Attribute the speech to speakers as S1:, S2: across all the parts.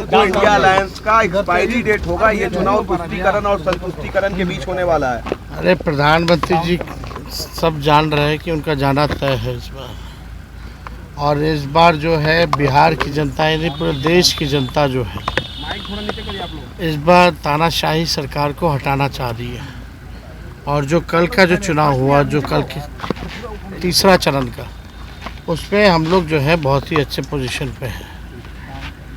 S1: जो India alliance का expiry date होगा, ये चुनाव तुष्टीकरण और संतुष्टीकरण के बीच होने वाला है।
S2: अरे प्रधानमंत्री जी सब जान रहे हैं कि उनका जाना तय है इस बार, और इस बार जो है बिहार की जनता यानी पूरे देश की जनता जो है इस बार तानाशाही सरकार को हटाना चाह रही है। और जो कल का जो चुनाव हुआ, जो कल की तीसरा चरण का, उसमें हम लोग जो है बहुत ही अच्छे पोजीशन पे हैं।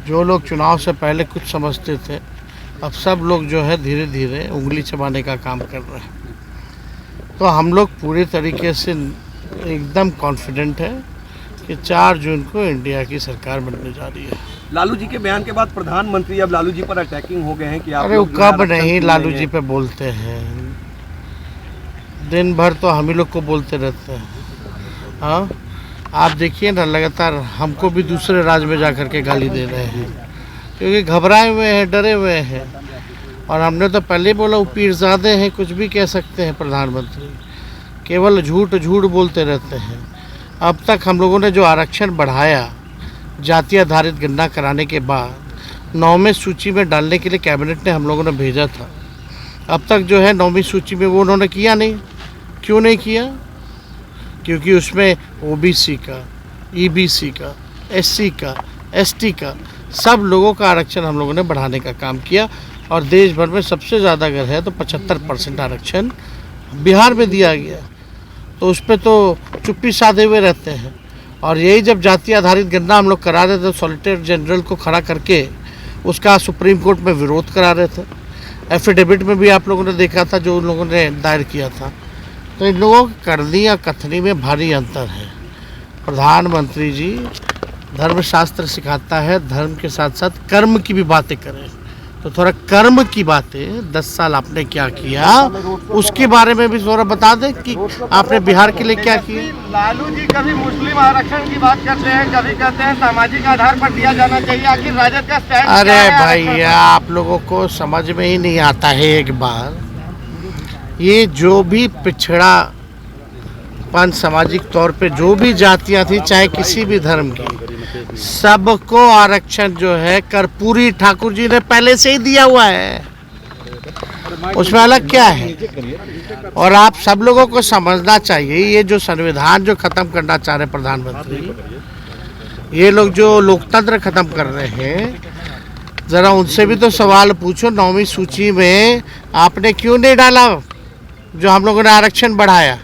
S2: जो लोग चुनाव से पहले कुछ समझते थे, अब सब लोग जो है धीरे धीरे उंगली चबाने का काम कर रहे हैं। तो हम लोग पूरी तरीके से एकदम कॉन्फिडेंट है कि 4 जून को इंडिया की सरकार बनने जा रही है।
S1: लालू जी के बयान के बाद प्रधानमंत्री अब लालू जी पर अटैकिंग हो गए हैं कि आप
S2: अरे वो कब नहीं लालू जी पे बोलते हैं, दिन भर तो हम ही लोग को बोलते रहते हैं। हाँ, आप देखिए ना, लगातार हमको भी दूसरे राज्य में जा कर के गाली दे रहे हैं क्योंकि घबराए हुए हैं, डरे हुए हैं। और हमने तो पहले ही बोला वो पीरजादे हैं, कुछ भी कह सकते हैं प्रधानमंत्री, केवल झूठ झूठ बोलते रहते हैं। अब तक हम लोगों ने जो आरक्षण बढ़ाया जाति आधारित गणना कराने के बाद 9वें सूची में डालने के लिए कैबिनेट ने हम लोगों ने भेजा था, अब तक जो है 9वीं सूची में वो उन्होंने किया नहीं। क्यों नहीं किया? क्योंकि उसमें ओबीसी का, ईबीसी का, एससी का, एसटी का सब लोगों का आरक्षण हम लोगों ने बढ़ाने का काम किया। और देश भर में सबसे ज़्यादा अगर है तो 75% आरक्षण बिहार में दिया गया। तो उस पर तो चुप्पी साधे हुए रहते हैं। और यही जब जाति आधारित गणना हम लोग करा रहे थे, सॉलिसिटर जनरल को खड़ा करके उसका सुप्रीम कोर्ट में विरोध करा रहे थे। एफिडेविट में भी आप लोगों ने देखा था जो उन लोगों ने दायर किया था। तो इन लोगों की करनी और कथनी में भारी अंतर है। प्रधानमंत्री जी धर्मशास्त्र सिखाता है, धर्म के साथ साथ कर्म की भी बातें करें। तो थोड़ा कर्म की बातें 10 साल आपने क्या किया उसके बारे में भी थोड़ा बता दें कि आपने बिहार के लिए क्या किया।
S3: लालू जी कभी मुस्लिम आरक्षण की बात करते हैं, कभी कहते हैं सामाजिक आधार पर दिया जाना चाहिए। आखिर राजद का स्टैंड क्या है?
S2: अरे भैया, आप लोगों को समझ में ही नहीं आता है। एक बार ये जो भी पिछड़ापन सामाजिक तौर पे जो भी जातियां थी, चाहे किसी भी धर्म की, सबको आरक्षण जो है कर्पूरी ठाकुर जी ने पहले से ही दिया हुआ है। उसमें अलग क्या है? और आप सब लोगों को समझना चाहिए, ये जो संविधान जो खत्म करना चाह रहे प्रधानमंत्री, ये लोग जो लोकतंत्र खत्म कर रहे हैं, जरा उनसे भी तो सवाल पूछो। 9वीं सूची में आपने क्यों नहीं डाला जो हम लोगों ने आरक्षण बढ़ाया?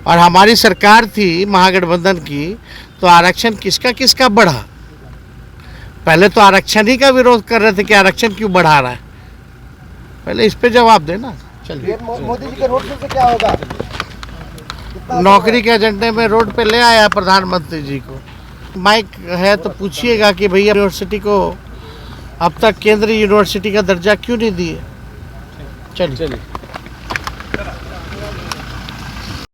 S2: और हमारी सरकार थी महागठबंधन की, तो आरक्षण किसका किसका बढ़ा? पहले तो आरक्षण ही का विरोध कर रहे थे कि आरक्षण क्यों बढ़ा रहा है। पहले इस पे जवाब देना। चलिए,
S3: मोदी जी के रोड शो से क्या होगा?
S2: नौकरी के एजेंडे में रोड पे ले आया प्रधानमंत्री जी को। माइक है तो पूछिएगा कि भैया यूनिवर्सिटी को अब तक केंद्रीय यूनिवर्सिटी का दर्जा क्यों नहीं दिए। चलिए।